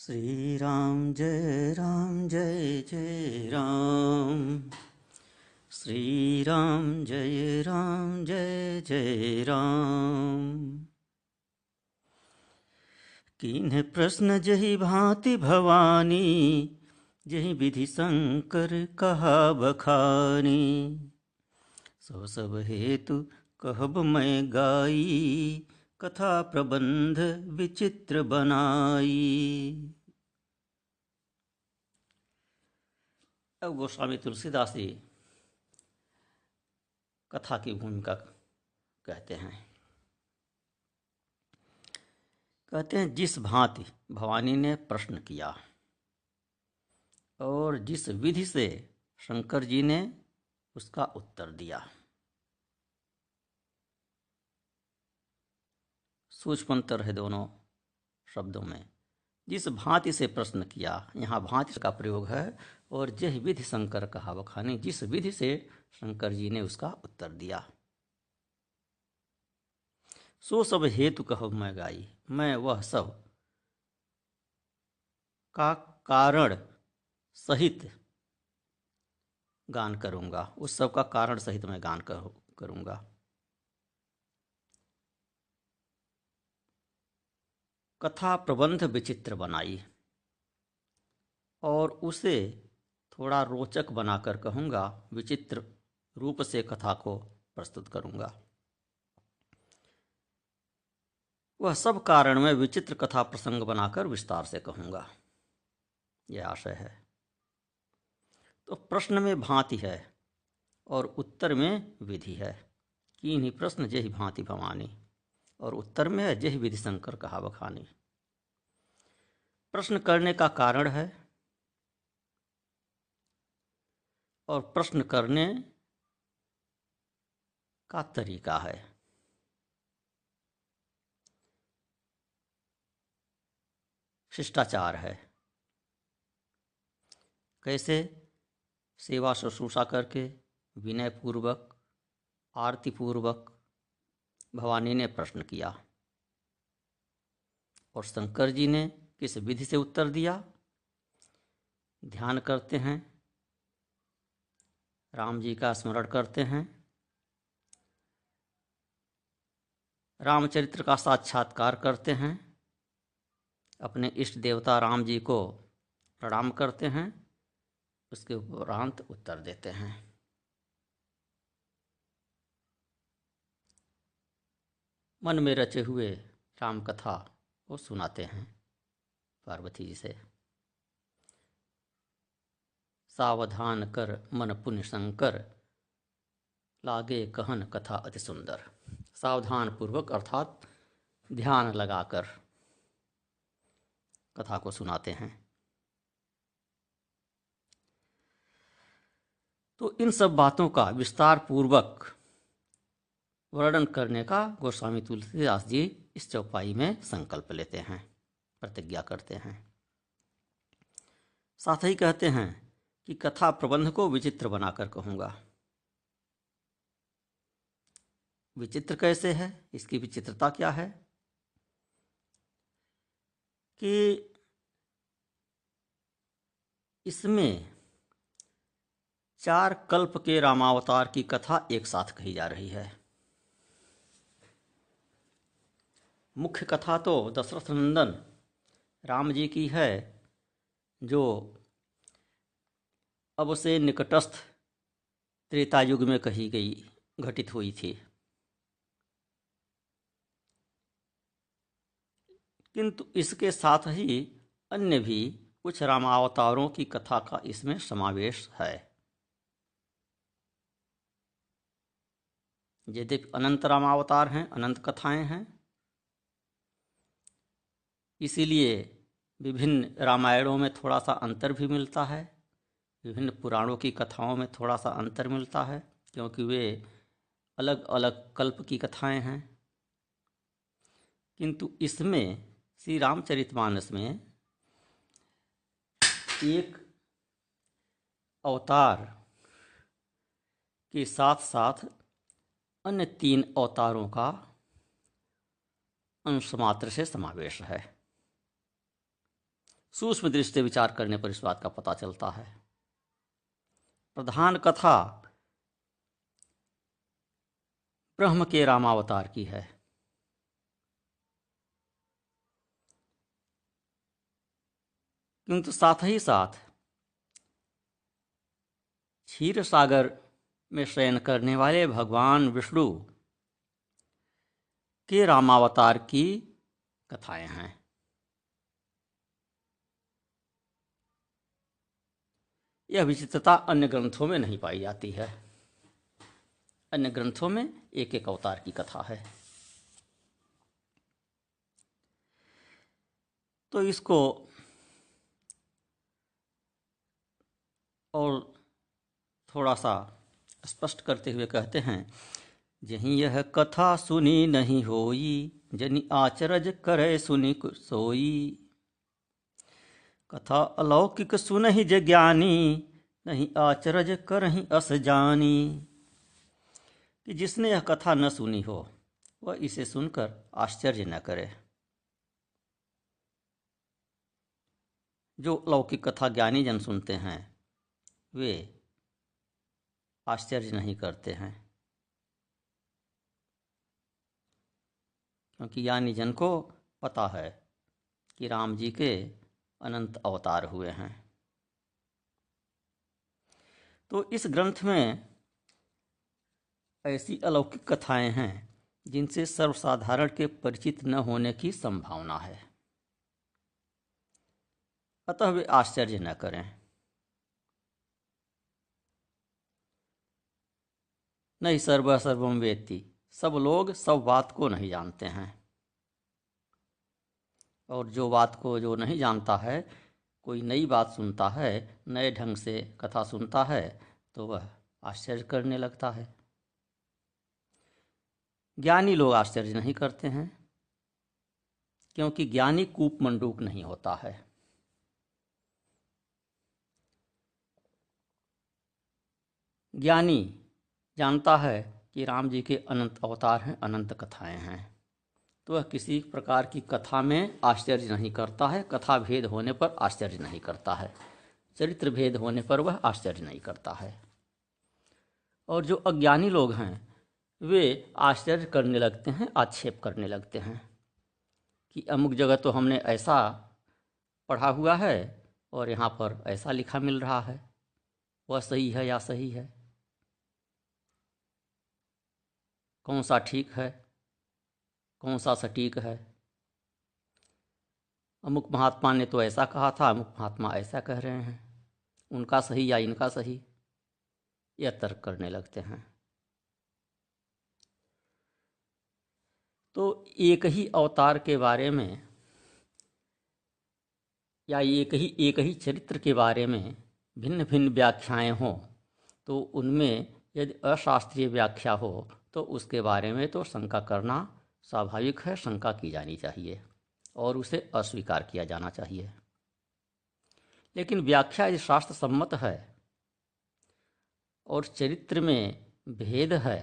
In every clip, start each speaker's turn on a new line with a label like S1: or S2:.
S1: श्री राम जय जय राम। श्री राम जय जय राम। कीन्ह प्रश्न जहि भांति भवानी, जहि विधि शंकर कहा बखानी। सो सब हेतु कहब मैं गाई, कथा प्रबंध विचित्र बनाई। अब गोस्वामी तुलसीदास जी कथा की भूमिका कहते हैं जिस भांति भवानी ने प्रश्न किया और जिस विधि से शंकर जी ने उसका उत्तर दिया। सूक्ष्म अंतर है दोनों शब्दों में। जिस भांति से प्रश्न किया, यहाँ भांति का प्रयोग है। और जह विधि शंकर कहा बखानी, जिस विधि से शंकर जी ने उसका उत्तर दिया। सो सब हेतु कहब मैं गाई, मैं वह सब का कारण सहित गान करूंगा, उस सब का कारण सहित मैं गान करूंगा। कथा प्रबंध विचित्र बनाई, और उसे थोड़ा रोचक बनाकर कहूँगा, विचित्र रूप से कथा को प्रस्तुत करूँगा। वह सब कारण में विचित्र कथा प्रसंग बनाकर विस्तार से कहूँगा, यह आशय है। तो प्रश्न में भांति है और उत्तर में विधि है। कीन्ही प्रश्न जहि भांति भवानी, और उत्तर में है जहि विधि शंकर कहा बखानी। प्रश्न करने का कारण है और प्रश्न करने का तरीका है। शिष्टाचार है। कैसे? सेवा शुश्रूषा करके विनय पूर्वक आरती पूर्वक भवानी ने प्रश्न किया और शंकर जी ने किस विधि से उत्तर दिया। ध्यान करते हैं, राम जी का स्मरण करते हैं, रामचरित्र का साक्षात्कार करते हैं, अपने इष्ट देवता राम जी को प्रणाम करते हैं, उसके उपरांत उत्तर देते हैं। मन में रचे हुए राम कथा को सुनाते हैं पार्वती जी से। सावधान कर मन पुण्य शंकर, लागे कहन कथा अति सुंदर। सावधान पूर्वक अर्थात ध्यान लगाकर कथा को सुनाते हैं। तो इन सब बातों का विस्तार पूर्वक वर्णन करने का गोस्वामी तुलसीदास जी इस चौपाई में संकल्प लेते हैं, प्रतिज्ञा करते हैं। साथ ही कहते हैं कि कथा प्रबंध को विचित्र बनाकर कहूँगा। विचित्र कैसे है? इसकी विचित्रता क्या है कि इसमें 4 कल्प के रामावतार की कथा एक साथ कही जा रही है। मुख्य कथा तो दशरथ नंदन राम जी की है, जो अब से निकटस्थ त्रेता युग में कही गई, घटित हुई थी। किंतु इसके साथ ही अन्य भी कुछ रामावतारों की कथा का इसमें समावेश है। यद्यपि अनंत रामावतार हैं, अनंत कथाएं हैं, इसीलिए विभिन्न रामायणों में थोड़ा सा अंतर भी मिलता है, विभिन्न पुराणों की कथाओं में थोड़ा सा अंतर मिलता है, क्योंकि वे अलग अलग कल्प की कथाएं हैं। किंतु इसमें श्री रामचरितमानस में एक अवतार के साथ साथ अन्य 3 अवतारों का अंश मात्र से समावेश है। सूक्ष्म दृष्टि से विचार करने पर इस बात का पता चलता है। प्रधान कथा ब्रह्म के रामावतार की है। किंतु साथ ही साथ क्षीर सागर में शयन करने वाले भगवान विष्णु के रामावतार की कथाएं हैं। यह विचित्रता अन्य ग्रंथों में नहीं पाई जाती है। अन्य ग्रंथों में एक एक अवतार की कथा है। तो इसको और थोड़ा सा स्पष्ट करते हुए कहते हैं, जहीं यह कथा सुनी नहीं होई, जनि आचरज करे सुनी सोई। कथा अलौकिक सुनहि जे ज्ञानी, नहीं आचरज करहि अस जानी। कि जिसने यह कथा न सुनी हो वह इसे सुनकर आश्चर्य न करे। जो अलौकिक कथा ज्ञानी जन सुनते हैं वे आश्चर्य नहीं करते हैं, क्योंकि ज्ञानी जन को पता है कि राम जी के अनंत अवतार हुए हैं। तो इस ग्रंथ में ऐसी अलौकिक कथाएं हैं जिनसे सर्वसाधारण के परिचित न होने की संभावना है, अतः वे आश्चर्य न करें। नहीं सर्व सर्वम वेत्ति, सब लोग सब बात को नहीं जानते हैं। और जो बात को जो नहीं जानता है, कोई नई बात सुनता है, नए ढंग से कथा सुनता है, तो वह आश्चर्य करने लगता है। ज्ञानी लोग आश्चर्य नहीं करते हैं, क्योंकि ज्ञानी कूप मंडूक नहीं होता है। ज्ञानी जानता है कि राम जी के अनंत अवतार हैं, अनंत कथाएं हैं, तो वह किसी प्रकार की कथा में आश्चर्य नहीं करता है। कथा भेद होने पर आश्चर्य नहीं करता है, चरित्र भेद होने पर वह आश्चर्य नहीं करता है। और जो अज्ञानी लोग हैं वे आश्चर्य करने लगते हैं, आक्षेप करने लगते हैं कि अमुक जगह तो हमने ऐसा पढ़ा हुआ है और यहाँ पर ऐसा लिखा मिल रहा है, वह सही है या सही है, कौन सा ठीक है, कौन सा सटीक है। अमुक महात्मा ने तो ऐसा कहा था, अमुक महात्मा ऐसा कह रहे हैं, उनका सही या इनका सही, यह तर्क करने लगते हैं। तो एक ही अवतार के बारे में या एक ही चरित्र के बारे में भिन्न भिन्न व्याख्याएं हों, तो उनमें यदि अशास्त्रीय व्याख्या हो तो उसके बारे में तो शंका करना स्वाभाविक है, शंका की जानी चाहिए और उसे अस्वीकार किया जाना चाहिए। लेकिन व्याख्या यदि शास्त्र सम्मत है और चरित्र में भेद है,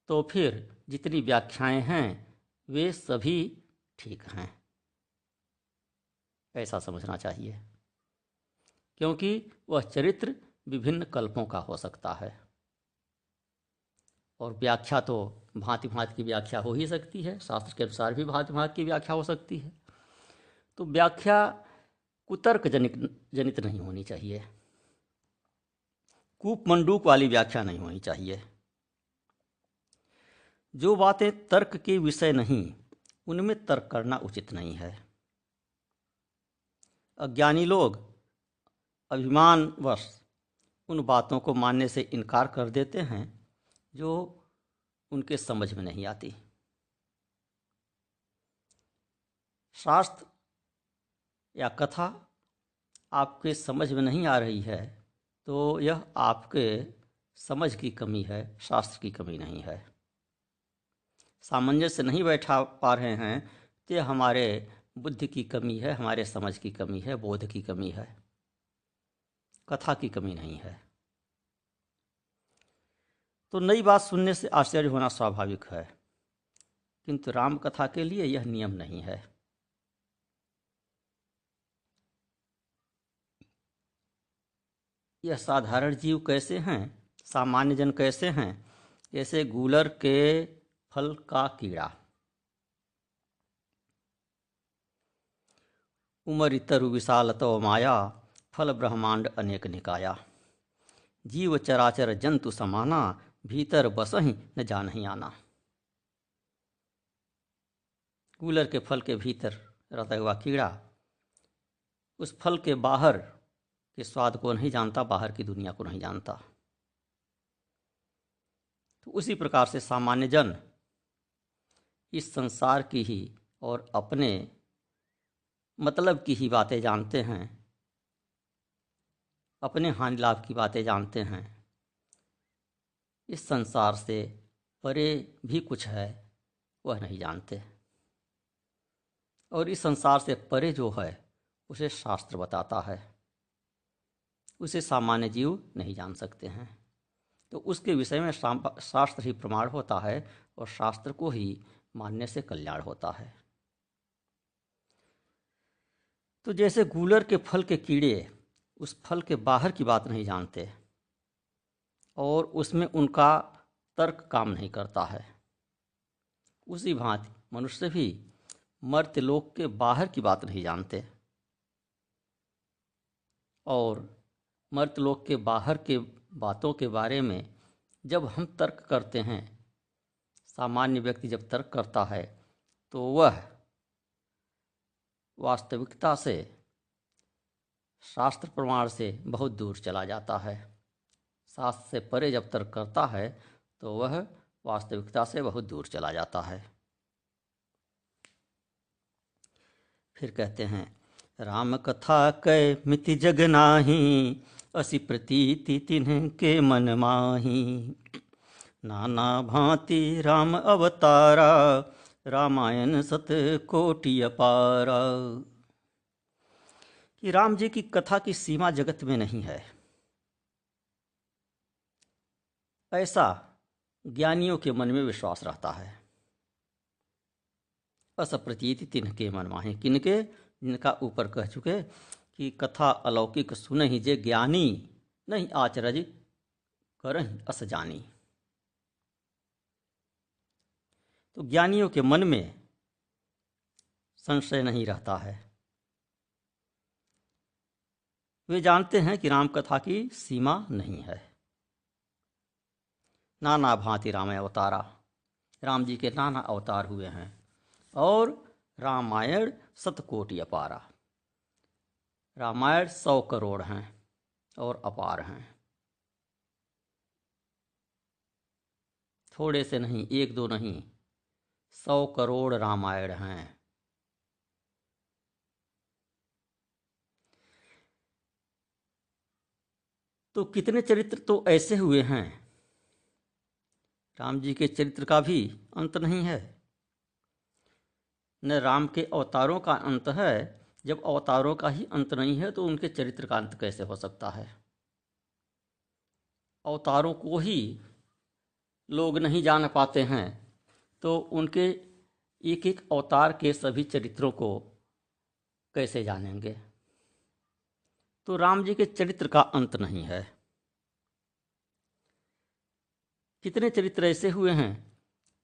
S1: तो फिर जितनी व्याख्याएं हैं वे सभी ठीक हैं, ऐसा समझना चाहिए। क्योंकि वह चरित्र विभिन्न कल्पों का हो सकता है और व्याख्या तो भांति भांति की व्याख्या हो ही सकती है, शास्त्र के अनुसार भी भांति भांति की व्याख्या हो सकती है। तो व्याख्या कुतर्क जनित नहीं होनी चाहिए, कूप मंडूक वाली व्याख्या नहीं होनी चाहिए। जो बातें तर्क के विषय नहीं उनमें तर्क करना उचित नहीं है। अज्ञानी लोग अभिमानवश उन बातों को मानने से इनकार कर देते हैं जो उनके समझ में नहीं आती। शास्त्र या कथा आपके समझ में नहीं आ रही है तो यह आपके समझ की कमी है, शास्त्र की कमी नहीं है। सामंजस्य नहीं बैठा पा रहे हैं तो यह हमारे बुद्धि की कमी है, हमारे समझ की कमी है, बोध की कमी है, कथा की कमी नहीं है। तो नई बात सुनने से आश्चर्य होना स्वाभाविक है, किंतु राम कथा के लिए यह नियम नहीं है। यह साधारण जीव कैसे हैं, सामान्य जन कैसे हैं? जैसे गूलर के फल का कीड़ा। उमर तरु विशाल तव माया, फल ब्रह्मांड अनेक निकाया। जीव चराचर जंतु समाना, भीतर बसहि न जानहि आना। गूलर के फल के भीतर रहता हुआ कीड़ा उस फल के बाहर के स्वाद को नहीं जानता, बाहर की दुनिया को नहीं जानता। तो उसी प्रकार से सामान्य जन इस संसार की ही और अपने मतलब की ही बातें जानते हैं, अपने हानि लाभ की बातें जानते हैं। इस संसार से परे भी कुछ है वह नहीं जानते, और इस संसार से परे जो है उसे शास्त्र बताता है, उसे सामान्य जीव नहीं जान सकते हैं। तो उसके विषय में शास्त्र ही प्रमाण होता है, और शास्त्र को ही मानने से कल्याण होता है। तो जैसे गूलर के फल के कीड़े उस फल के बाहर की बात नहीं जानते और उसमें उनका तर्क काम नहीं करता है, उसी भांति मनुष्य भी मर्त्यलोक के बाहर की बात नहीं जानते, और मर्त्यलोक के बाहर के बातों के बारे में जब हम तर्क करते हैं, सामान्य व्यक्ति जब तर्क करता है तो वह वास्तविकता से, शास्त्र प्रमाण से बहुत दूर चला जाता है। शास्त्र से परे जब तर्क करता है तो वह वास्तविकता से बहुत दूर चला जाता है। फिर कहते हैं, राम कथा कै मिति जग नाही, असी प्रतीति तिन्ह के मन माही। नाना भांति राम अवतारा, रामायण सत कोटि अपारा। कि राम जी की कथा की सीमा जगत में नहीं है, ऐसा ज्ञानियों के मन में विश्वास रहता है। असप्रतीति तिन्ह के मन माही, किनके? जिनका ऊपर कह चुके कि कथा अलौकिक सुनहि जे ज्ञानी, नहीं आचरज करहि अस जानी। तो ज्ञानियों के मन में संशय नहीं रहता है, वे जानते हैं कि राम कथा की सीमा नहीं है। नाना भांति राम अवतारा, राम जी के नाना अवतार हुए हैं, और रामायण शतकोटि अपारा, रामायण 100 करोड़ हैं और अपार हैं। थोड़े से नहीं, एक दो नहीं, 100 करोड़ रामायण हैं। तो कितने चरित्र तो ऐसे हुए हैं, राम जी के चरित्र का भी अंत नहीं है, न राम के अवतारों का अंत है। जब अवतारों का ही अंत नहीं है तो उनके चरित्र का अंत कैसे हो सकता है? अवतारों को ही लोग नहीं जान पाते हैं तो उनके एक एक अवतार के सभी चरित्रों को कैसे जानेंगे? तो राम जी के चरित्र का अंत नहीं है। कितने चरित्र ऐसे हुए हैं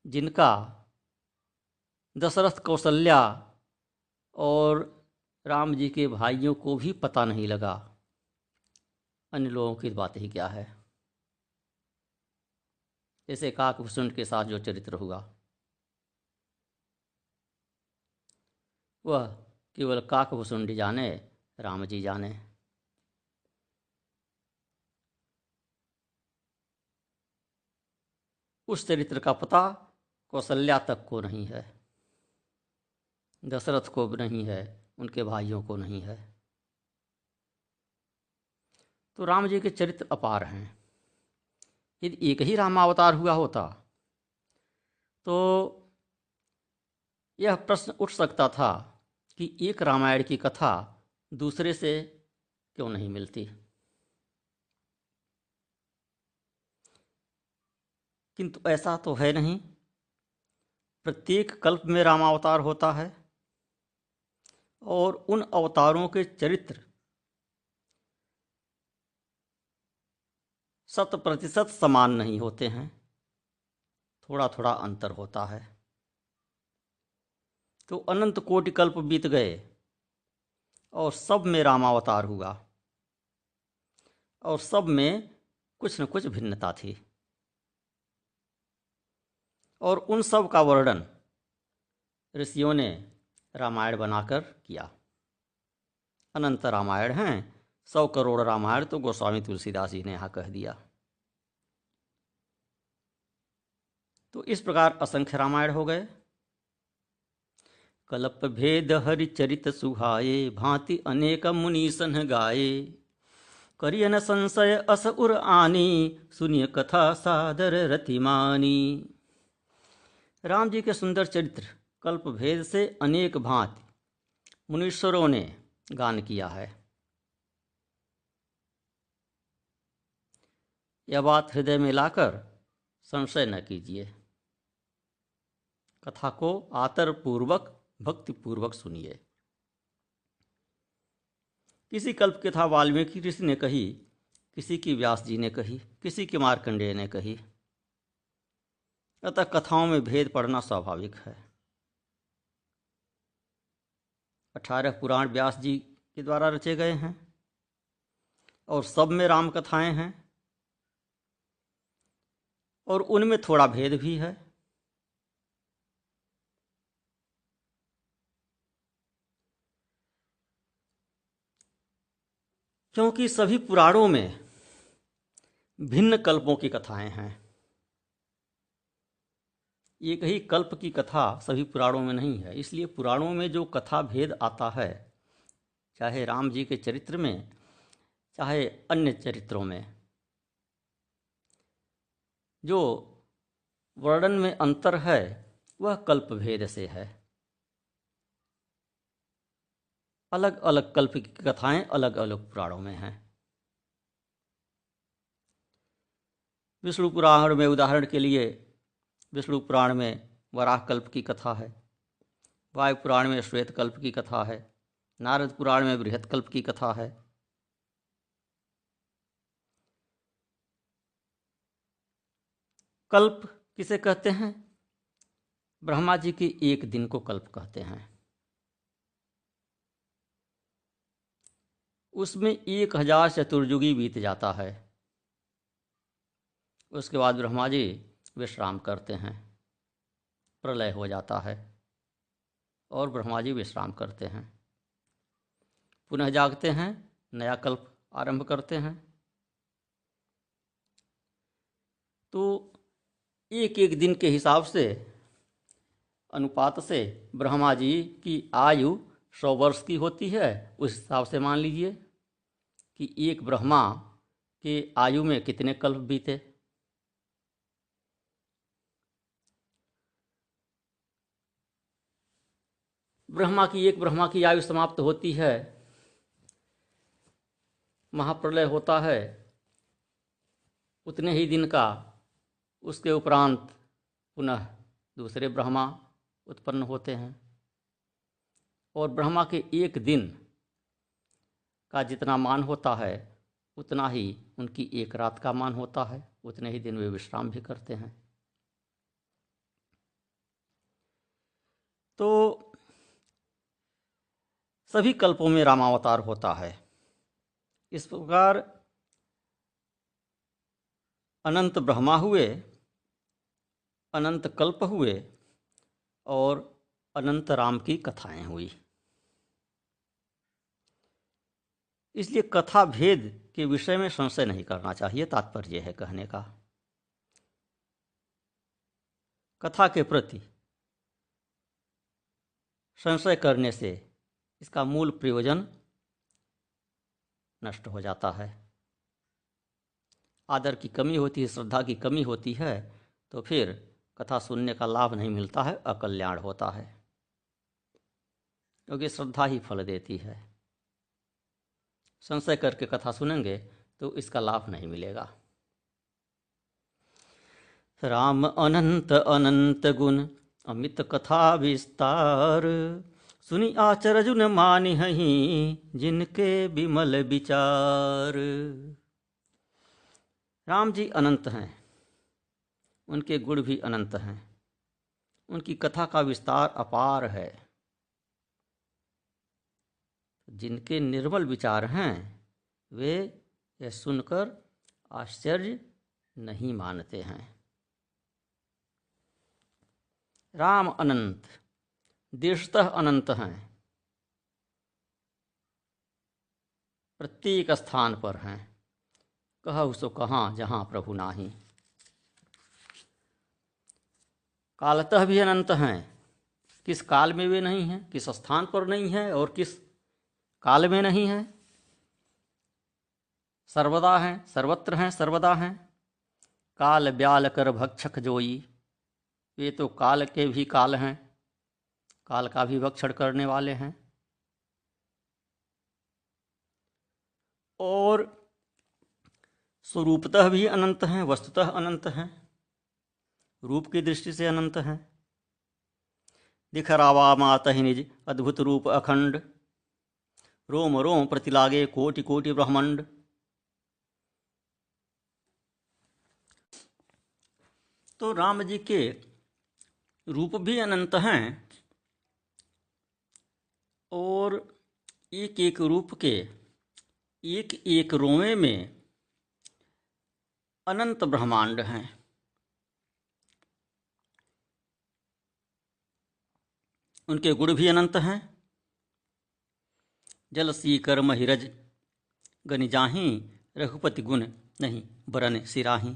S1: जिनका दशरथ, कौशल्या और राम जी के भाइयों को भी पता नहीं लगा, अन्य लोगों की बात ही क्या है। जैसे काकभूषण के साथ जो चरित्र हुआ, वह केवल काकभूषण जी जाने, राम जी जाने। उस चरित्र का पता कौशल्या तक को नहीं है, दशरथ को भी नहीं है, उनके भाइयों को नहीं है। तो राम जी के चरित्र अपार हैं। यदि एक ही रामावतार हुआ होता तो यह प्रश्न उठ सकता था कि एक रामायण की कथा दूसरे से क्यों नहीं मिलती। किंतु ऐसा तो है नहीं, प्रत्येक कल्प में रामावतार होता है और उन अवतारों के चरित्र 100% समान नहीं होते हैं, थोड़ा थोड़ा अंतर होता है। तो अनंत कोटि कल्प बीत गए और सब में रामावतार हुआ और सब में कुछ न कुछ भिन्नता थी, और उन सब का वर्णन ऋषियों ने रामायण बनाकर किया। अनंत रामायण हैं, 100 करोड़ रामायण तो गोस्वामी तुलसीदास जी ने यहाँ कह दिया। तो इस प्रकार असंख्य रामायण हो गए। कल्प भेद हरि चरित सुहाये, भांति अनेक मुनीसन गाये। करिय न संशय अस उर आनी, सुनिय कथा सादर रतिमानी। राम जी के सुंदर चरित्र कल्प भेद से अनेक भांति मुनीश्वरों ने गान किया है। यह बात हृदय में लाकर संशय न कीजिए, कथा को आतर पूर्वक भक्ति पूर्वक सुनिए। किसी कल्प कथा वाल्मीकि ऋषि ने कही, किसी की व्यास जी ने कही, किसी की मार्कंडेय ने कही। अतः कथाओं में भेद पड़ना स्वाभाविक है। 18 पुराण व्यास जी के द्वारा रचे गए हैं और सब में राम कथाएं हैं, और उनमें थोड़ा भेद भी है। क्योंकि सभी पुराणों में भिन्न कल्पों की कथाएं हैं। एक ही कल्प की कथा सभी पुराणों में नहीं है। इसलिए पुराणों में जो कथा भेद आता है, चाहे राम जी के चरित्र में, चाहे अन्य चरित्रों में, जो वर्णन में अंतर है वह कल्प भेद से है। अलग अलग कल्प की कथाएं अलग अलग पुराणों में हैं। विष्णु पुराण में उदाहरण के लिए विष्णु पुराण में वराह कल्प की कथा है, वायु पुराण में श्वेत कल्प की कथा है, नारद पुराण में बृहत कल्प की कथा है। कल्प किसे कहते हैं? ब्रह्मा जी के एक दिन को कल्प कहते हैं। उसमें 1000 चतुर्युगी बीत जाता है। उसके बाद ब्रह्मा जी विश्राम करते हैं, प्रलय हो जाता है और ब्रह्मा जी विश्राम करते हैं, पुनः जागते हैं, नया कल्प आरंभ करते हैं। तो एक एक दिन के हिसाब से, अनुपात से ब्रह्मा जी की आयु 100 वर्ष की होती है। उस हिसाब से मान लीजिए कि एक ब्रह्मा के आयु में कितने कल्प बीते। एक ब्रह्मा की आयु समाप्त होती है, महाप्रलय होता है, उतने ही दिन का उसके उपरांत पुनः दूसरे ब्रह्मा उत्पन्न होते हैं। और ब्रह्मा के एक दिन का जितना मान होता है उतना ही उनकी एक रात का मान होता है, उतने ही दिन वे विश्राम भी करते हैं। तो सभी कल्पों में रामावतार होता है। इस प्रकार अनंत ब्रह्मा हुए, अनंत कल्प हुए और अनंत राम की कथाएं हुई। इसलिए कथा भेद के विषय में संशय नहीं करना चाहिए, तात्पर्य है कहने का। कथा के प्रति संशय करने से इसका मूल प्रयोजन नष्ट हो जाता है। आदर की कमी होती है, श्रद्धा की कमी होती है, तो फिर कथा सुनने का लाभ नहीं मिलता है, अकल्याण होता है। क्योंकि श्रद्धा ही फल देती है। संशय करके कथा सुनेंगे तो इसका लाभ नहीं मिलेगा। राम अनंत अनंत गुण अमित कथा विस्तार, सुनि आचरजु न मानि हहीं जिनके विमल विचार। राम जी अनंत हैं, उनके गुण भी अनंत हैं, उनकी कथा का विस्तार अपार है। जिनके निर्मल विचार हैं वे यह सुनकर आश्चर्य नहीं मानते हैं। राम अनंत, देशतः अनंत हैं, प्रत्येक स्थान पर हैं। कहु सो कहाँ जहाँ प्रभु नाही। कालतः भी अनंत हैं, किस काल में वे नहीं हैं, किस स्थान पर नहीं हैं और किस काल में नहीं हैं। सर्वदा हैं, सर्वत्र हैं, सर्वदा हैं। काल ब्याल कर भक्षक जोई, वे तो काल के भी काल हैं, काल का भी भक्षण करने वाले हैं। और स्वरूपतः भी अनंत हैं, वस्तुतः अनंत हैं, रूप की दृष्टि से अनंत हैं। दिखरावा मातहि निज अद्भुत रूप अखंड, रोम रोम प्रतिलागे कोटि कोटि ब्रह्मांड। तो राम जी के रूप भी अनंत हैं और एक एक रूप के एक एक रोमे में अनंत ब्रह्मांड हैं। उनके गुण भी अनंत हैं। जल सी कर महिरज गनि जाहीं, रघुपति गुण नहीं बरन सिराहीं।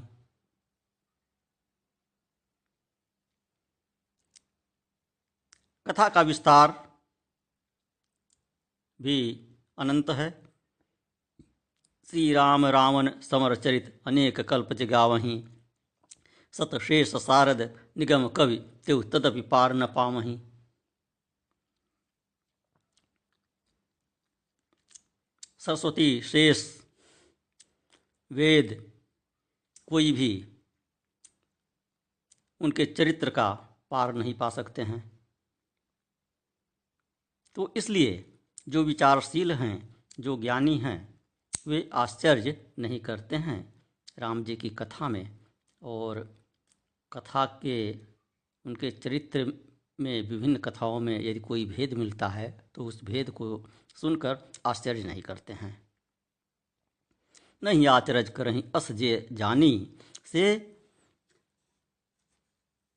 S1: कथा का विस्तार भी अनंत है। श्री राम रावण समर चरित अनेक कल्प जगावहीं, सतशेष सारद निगम कवि तेउ तदपि पार न पावहीं। सरस्वती शेष वेद कोई भी उनके चरित्र का पार नहीं पा सकते हैं। तो इसलिए जो विचारशील हैं, जो ज्ञानी हैं, वे आश्चर्य नहीं करते हैं राम जी की कथा में। और कथा के उनके चरित्र में विभिन्न कथाओं में यदि कोई भेद मिलता है तो उस भेद को सुनकर आश्चर्य नहीं करते हैं। नहीं आचरज करहीं अस जे जानी से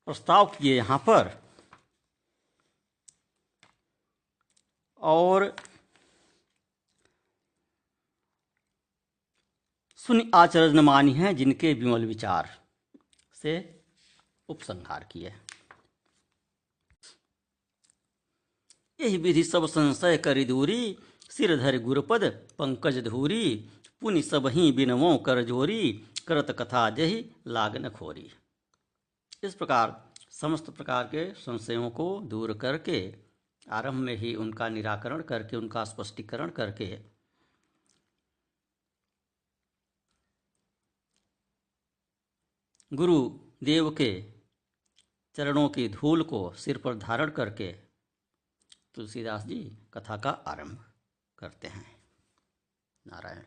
S1: प्रस्ताव किए यहाँ पर। और सुनि आचरज न मानी है जिनके विमल विचार से उपसंहार किए। यही विधि सब संशय करि दूरी, सिर धरि गुरुपद पंकज धूरी। पुनि सबही बिनवों कर जोरी, करत कथा जही लागन खोरी। इस प्रकार समस्त प्रकार के संशयों को दूर करके, आरंभ में ही उनका निराकरण करके, उनका स्पष्टीकरण करके गुरु देव के चरणों की धूल को सिर पर धारण करके तुलसीदास जी कथा का आरंभ करते हैं। नारायण।